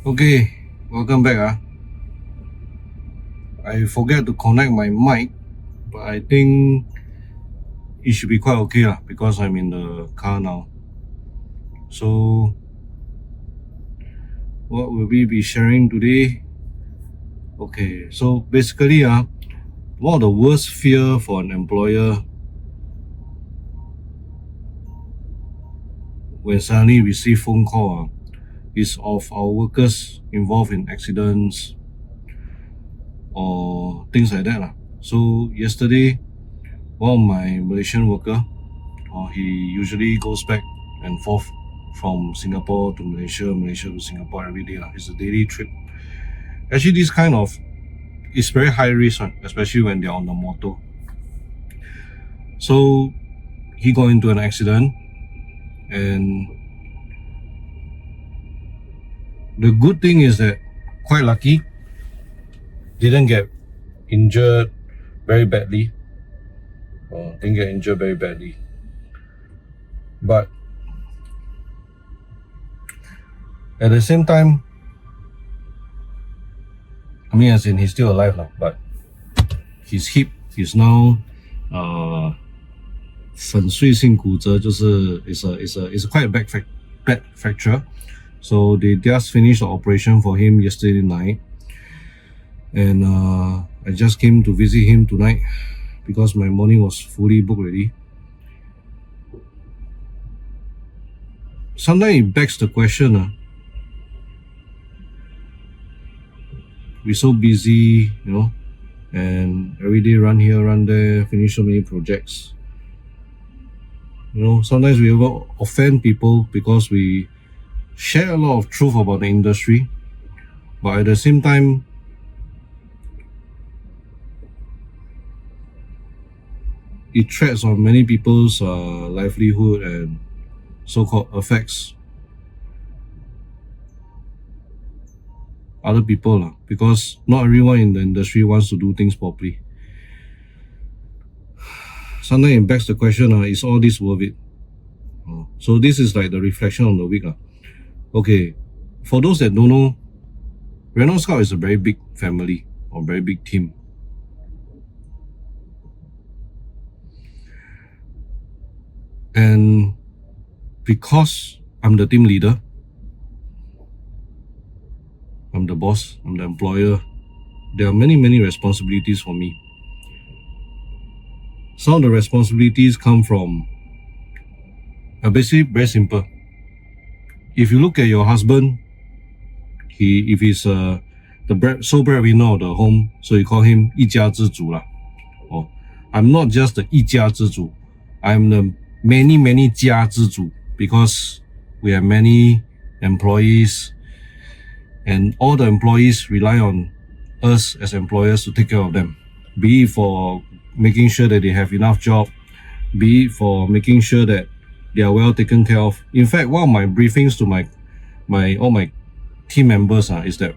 Okay, welcome back. I forget to connect my mic, but I think it should be quite okay because I'm in the car now. So, what will we be sharing today? Okay, so basically, one of the worst fear for an employer when suddenly receive phone call is of our workers involved in accidents or things like that. So yesterday, one of my Malaysian worker, he usually goes back and forth from Singapore to Malaysia, Malaysia to Singapore every day. It's a daily trip. Actually, this kind of is very high risk, especially when they're on the motor. So he got into an accident, and the good thing is that quite lucky, didn't get injured very badly. But at the same time, I mean, as in he's still alive but his hip is now 粉碎性骨折，就是 is a quite a bad fracture. So they just finished the operation for him yesterday night, and I just came to visit him tonight because my morning was fully booked already. Sometimes it begs the question, we're so busy, and every day run here, run there, finish so many projects. Sometimes we will offend people because we share a lot of truth about the industry, but at the same time, it treads on many people's livelihood and so-called affects other people because not everyone in the industry wants to do things properly. Sometimes it begs the question, is all this worth it? So this is like the reflection of the week. Okay, for those that don't know, Reno Scout is a very big family or very big team. And because I'm the team leader, I'm the boss, I'm the employer, there are many responsibilities for me. Some of the responsibilities come from basically very simple. If you look at your husband, if he's the sole breadwinner of the home, so you call him 一家之主啦. I'm not just the 一家之主, I'm the many 家之主 because we have many employees, and all the employees rely on us as employers to take care of them, be it for making sure that they have enough job, be it for making sure that they are well taken care of. In fact, one of my briefings to all my team members is that,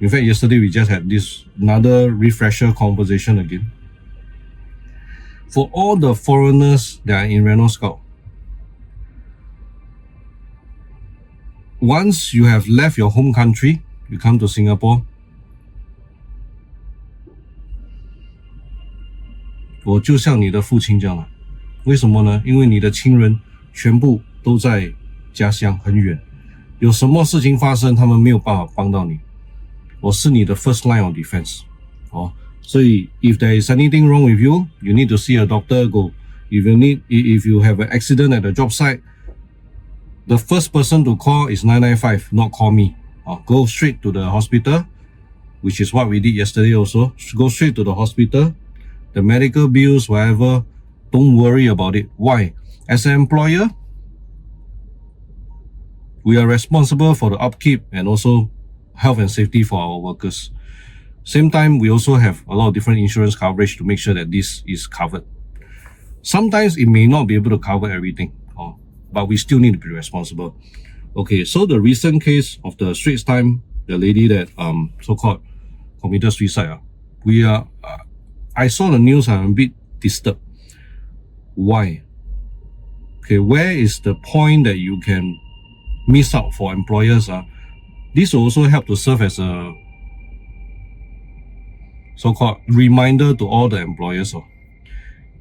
in fact, yesterday we just had this another refresher conversation again. For all the foreigners that are in Reno Scout, once you have left your home country, you come to Singapore, 我就像你的父亲这样了。为什么呢？因为你的亲人全部都在家乡很远，有什么事情发生，他们没有办法帮到你。我是你的 first line of defense。所以 if there is anything wrong with you, you need to see a doctor, go. If you have an accident at the job site, the first person to call is 995, not call me. Go straight to the hospital, which is what we did yesterday also. Go straight to the hospital. The medical bills, whatever, don't worry about it. Why? As an employer, we are responsible for the upkeep and also health and safety for our workers. Same time, we also have a lot of different insurance coverage to make sure that this is covered. Sometimes it may not be able to cover everything, but we still need to be responsible. Okay, so the recent case of the Straits Times, the lady that so-called committed suicide, I saw the news, I'm a bit disturbed. Why? Okay, where is the point that you can miss out for employers? This will also help to serve as a so-called reminder to all the employers.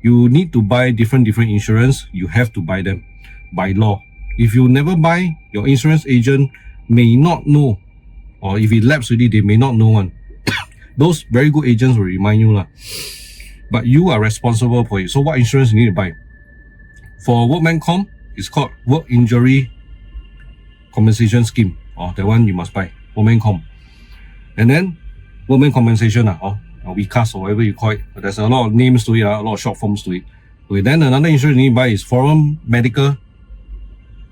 You need to buy different insurance. You have to buy them by law. If you never buy, your insurance agent may not know, or if it lapsed already, they may not know one. Those very good agents will remind you lah. But you are responsible for it. So what insurance you need to buy? For workman comp, it's called Work Injury Compensation Scheme. That one you must buy. Workman comp. And then workman compensation, or WCAS or whatever you call it. But there's a lot of names to it, a lot of short forms to it. Okay, then another insurance you need to buy is foreign medical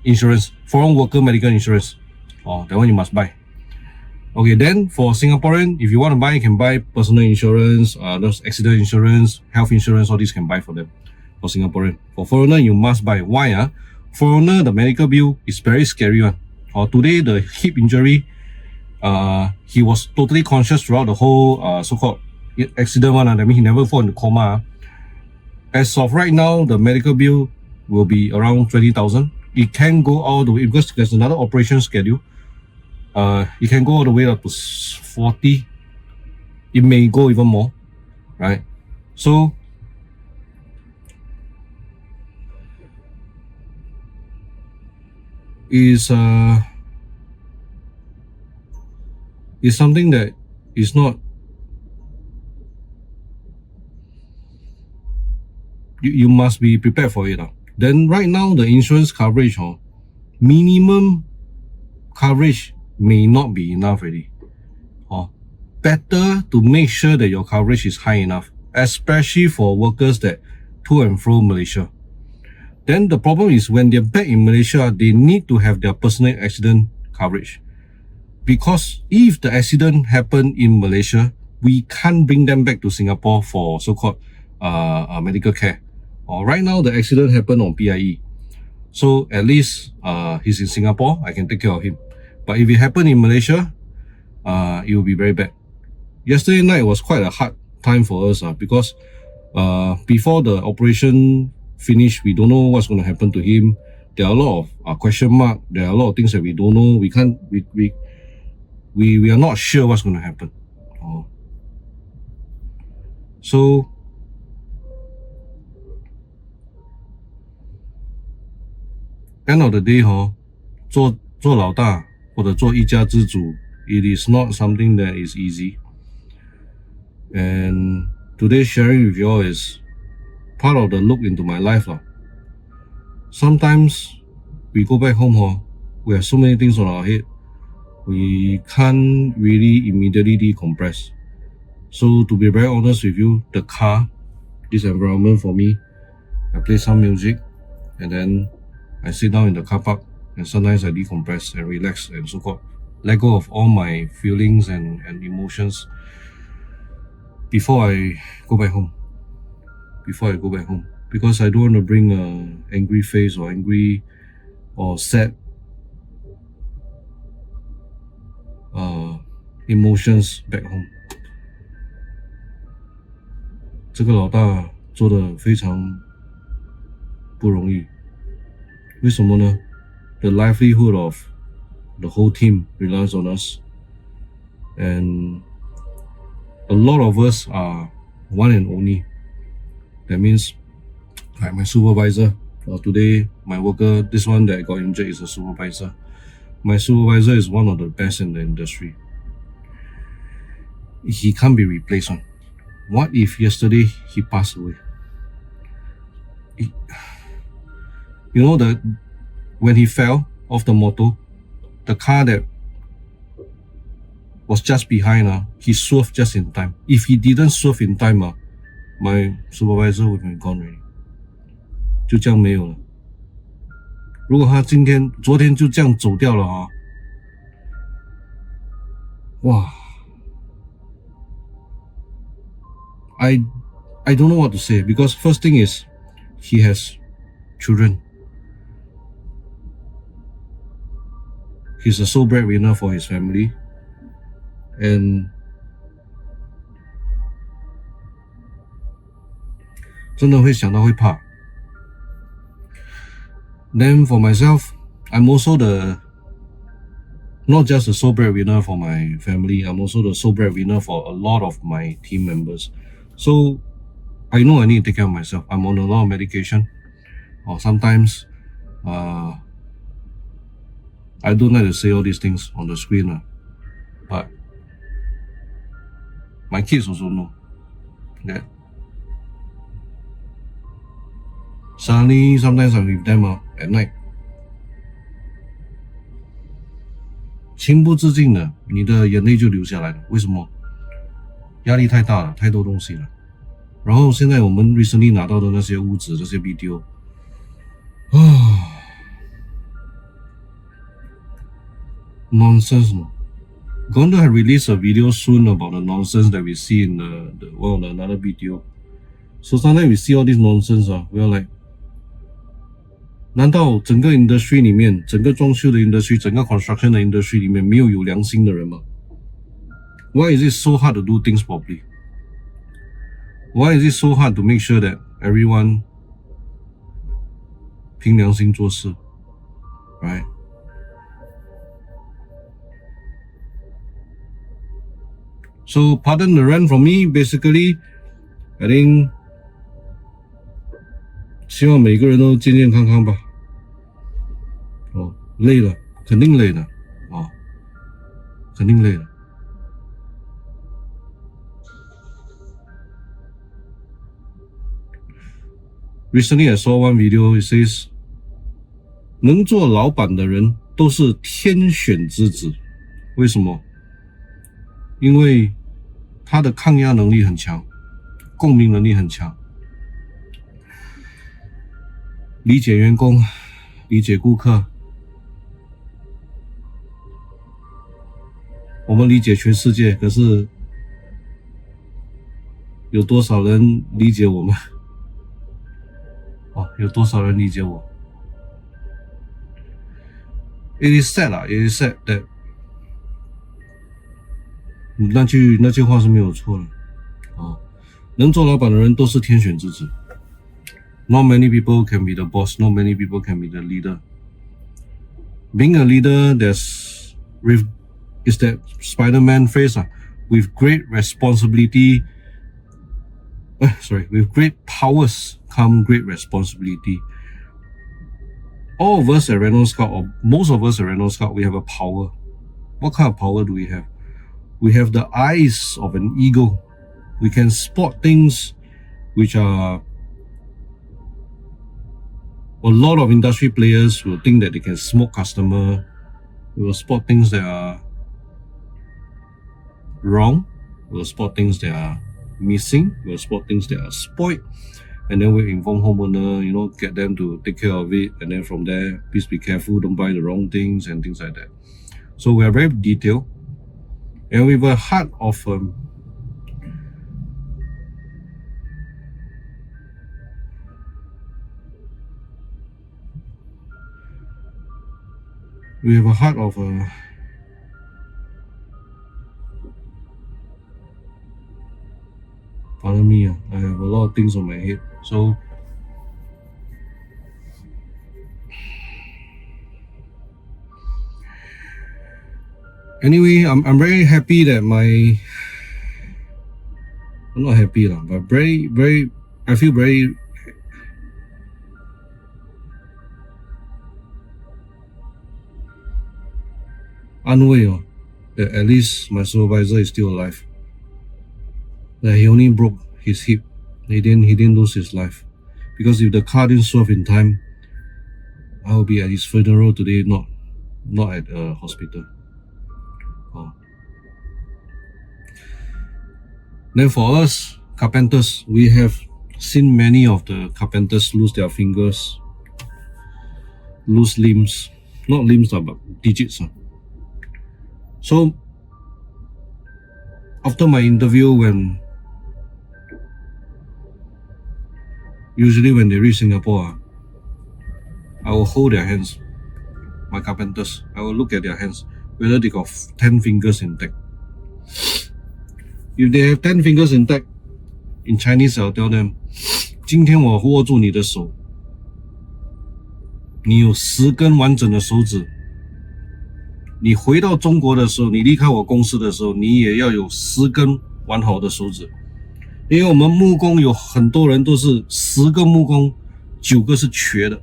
insurance, foreign worker medical insurance. That one you must buy. Okay, then for Singaporean, if you want to buy, you can buy personal insurance, those accident insurance, health insurance, all these can buy for them. For Singaporean. For foreigner, you must buy. Why? Foreigner, the medical bill is very scary one. Today, the hip injury, he was totally conscious throughout the whole so-called accident one. That means he never fall into coma. As of right now, the medical bill will be around 20,000. It can go all the way because there's another operation schedule. It can go all the way up to 40. It may go even more, right? So is something that is not, you must be prepared for it. Then right now the insurance coverage, minimum coverage may not be enough already. Better to make sure that your coverage is high enough, especially for workers that to and fro Malaysia. Then the problem is when they're back in Malaysia, they need to have their personal accident coverage. Because if the accident happened in Malaysia, we can't bring them back to Singapore for so-called medical care. Right now, the accident happened on PIE. So at least he's in Singapore, I can take care of him. But if it happened in Malaysia, it will be very bad. Yesterday night was quite a hard time for us because before the operation finished, we don't know what's going to happen to him. There are a lot of question mark. There are a lot of things that we don't know. We are not sure what's going to happen. So end of the day, 做老大或者做一家之主, it is not something that is easy. And today sharing with you all is part of the look into my life. Sometimes we go back home, we have so many things on our head. We can't really immediately decompress. So to be very honest with you, the car, this environment for me, I play some music and then I sit down in the car park and sometimes I decompress and relax and so-called let go of all my feelings and emotions before I go back home. Because I don't want to bring an angry face or angry or sad emotions back home. 这个老大做得非常不容易。为什么呢？ The livelihood of the whole team relies on us. And a lot of us are one and only. That means like my supervisor. Today, my worker, this one that got injured is a supervisor. My supervisor is one of the best in the industry. He can't be replaced. What if yesterday he passed away? You know that when he fell off the motor, the car that was just behind, he swerved just in time. If he didn't swerve in time, my supervisor would have gone already. 就这样没有了。如果他昨天就这样走掉了哇 I don't know what to say because first thing is he has children. He's a sole breadwinner for his family. And 真的会想到会怕。Then for myself, I'm also not just the sole breadwinner for my family, I'm also the sole breadwinner for a lot of my team members. So I know I need to take care of myself. I'm on a lot of medication, or sometimes I don't like to say all these things on the screen, but my kids also know that suddenly sometimes I'm with them at night. 情不自禁的，你的眼泪就流下来了。为什么？压力太大了，太多东西了。然后现在我们 recently 拿到的那些物质，这些 video， nonsense. Going to have released a video soon about the nonsense that we see in the another video. So sometimes we see all this nonsense, we are like, 难道整个 industry 里面，整个装修的 industry， 整个 construction 的 industry 里面没有良心的人吗？ Why is it so hard to do things properly? Why is it so hard to make sure that everyone 凭良心做事 right? So pardon the rant from me. Basically, I think 希望每个人都健健康康吧。累了，肯定累的，肯定累了。Recently, I saw one video. It says, 能做老板的人都是天选之子。为什么？因为他的抗压能力很强，共鸣能力很强。理解员工，理解顾客，我们理解全世界，可是有多少人理解我们？有多少人理解我？ It is sad it is sad that 那句话是没有错的。能做老板的人都是天选之子。Not many people can be the boss. Not many people can be the leader. Being a leader, is that Spider-Man phrase, with great responsibility. With great powers come great responsibility. All of us at Reno Scout, or most of us at Reno Scout, we have a power. What kind of power do we have? We have the eyes of an eagle. We can spot things which are, a lot of industry players will think that they can smoke customer. We will spot things that are wrong. We will spot things that are missing. We will spot things that are spoiled. And then we'll inform homeowner, get them to take care of it. And then from there, please be careful, don't buy the wrong things and things like that. So we are very detailed. And with a heart of we have a heart of pardon me, I have a lot of things on my head. So anyway, I'm very happy that I'm not happy but I feel very unaware that at least my supervisor is still alive. That he only broke his hip. He didn't lose his life. Because if the car didn't swerve in time, I will be at his funeral today, not at a hospital. Then for us, carpenters, we have seen many of the carpenters lose their fingers, lose limbs. Not limbs, but digits. So, after my interview, usually when they reach Singapore, I will hold their hands, my carpenters. I will look at their hands, whether they got 10 fingers intact. If they have 10 fingers intact, in Chinese I'll tell them, 今天我握住你的手，你有10根完整的手指，你回到中国的时候，你离开我公司的时候，你也要有10根完好的手指。因为我们木工有很多人都是10个木工9个是瘸的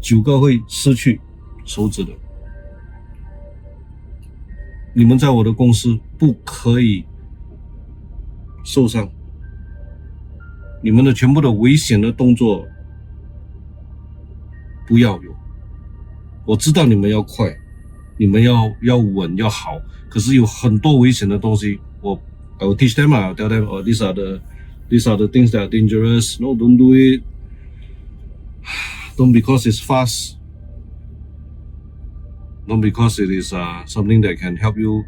，9个会失去手指的。你们在我的公司不可以受伤，你们的全部的危险的动作不要有。我知道你们要快，你们要稳要好，可是有很多危险的东西，I will teach them, I'll tell them, these are the things that are dangerous. No, don't do it. Don't because it's fast. Not because it is something that can help you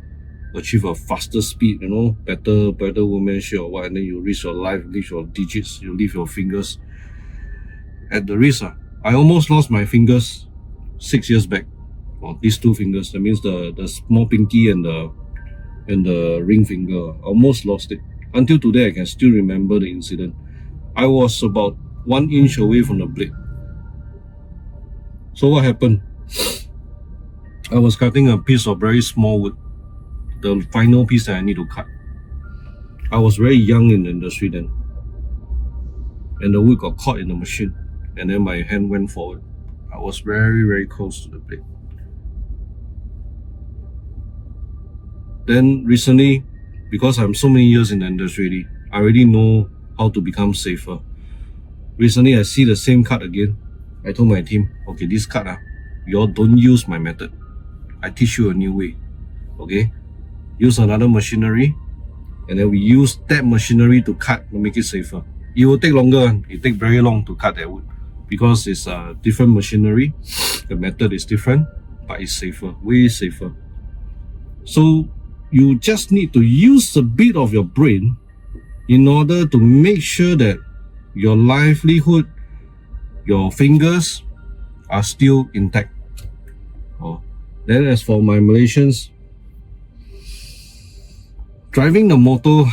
achieve a faster speed, better workmanship or what, and then you reach your life, reach your digits, you leave your fingers. At the risk, I almost lost my fingers 6 years back. These 2 fingers, that means the small pinky and the ring finger, I almost lost it. Until today, I can still remember the incident. I was about 1 inch away from the blade. So what happened? I was cutting a piece of very small wood, the final piece that I need to cut. I was very young in the industry then, and the wood got caught in the machine, and then my hand went forward. I was very, very close to the blade. Then recently, because I'm so many years in the industry, I already know how to become safer. Recently, I see the same cut again. I told my team, okay, this cut, you all don't use my method. I teach you a new way. Okay? Use another machinery, and then we use that machinery to cut to make it safer. It will take longer. It take very long to cut that wood because it's a different machinery. The method is different, but it's safer, way safer. So you just need to use a bit of your brain in order to make sure that your livelihood, your fingers are still intact. Then as for my Malaysians, driving the motor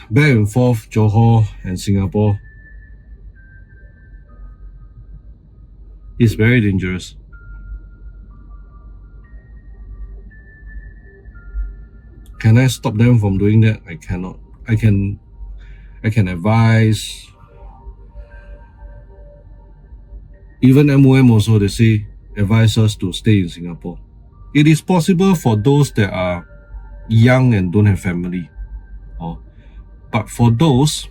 back and forth Johor and Singapore is very dangerous. Can I stop them from doing that? I cannot. I can advise. Even MOM also, they say, advise us to stay in Singapore. It is possible for those that are young and don't have family. But for those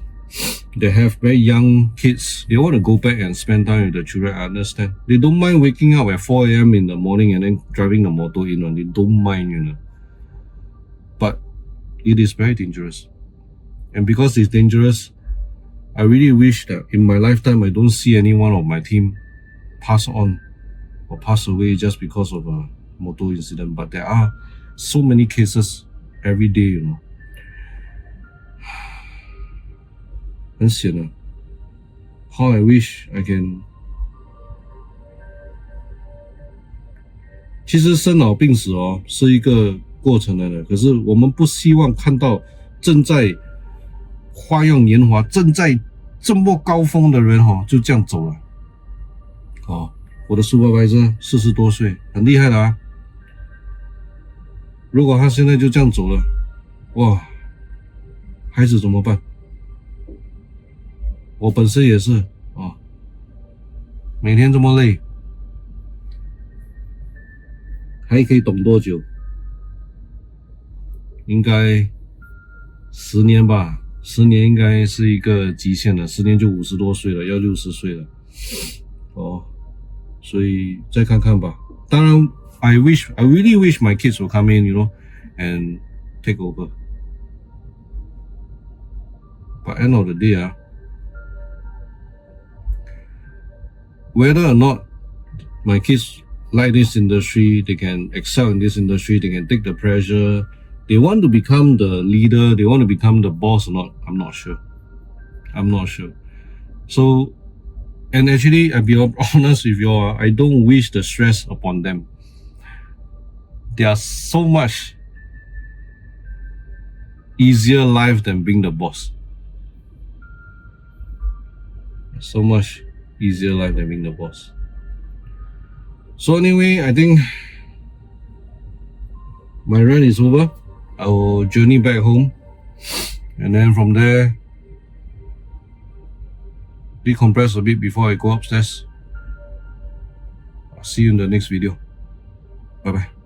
that have very young kids, they want to go back and spend time with the children, I understand. They don't mind waking up at 4 a.m. in the morning and then driving the motor in. They don't mind, But it is very dangerous. And because it's dangerous, I really wish that in my lifetime, I don't see anyone of my team pass on or pass away just because of a motor incident. But there are so many cases every day,很险啊 How I wish I can. 其实生老病死是一个过程来的，可是我们不希望看到正在花样年华、正在这么高峰的人就这样走了。我的 supervisor 40多岁，很厉害的啊。如果他现在就这样走了，哇，孩子怎么办？我本身也是每天这么累，还可以懂多久？应该10年吧，10年应该是一个极限了，10年就50多岁了，要60岁了。所以再看看吧。当然 I really wish my kids will come in, and take over. But end of the day, whether or not my kids like this industry, they can excel in this industry, they can take the pressure, they want to become the leader, they want to become the boss or not, I'm not sure. So, and actually, I'll be honest with you all, I don't wish the stress upon them. They are so much easier life than being the boss. So much easier life than being the boss. So anyway, I think my rent is over. I will journey back home, and then from there, decompress a bit before I go upstairs. I'll see you in the next video. Bye bye.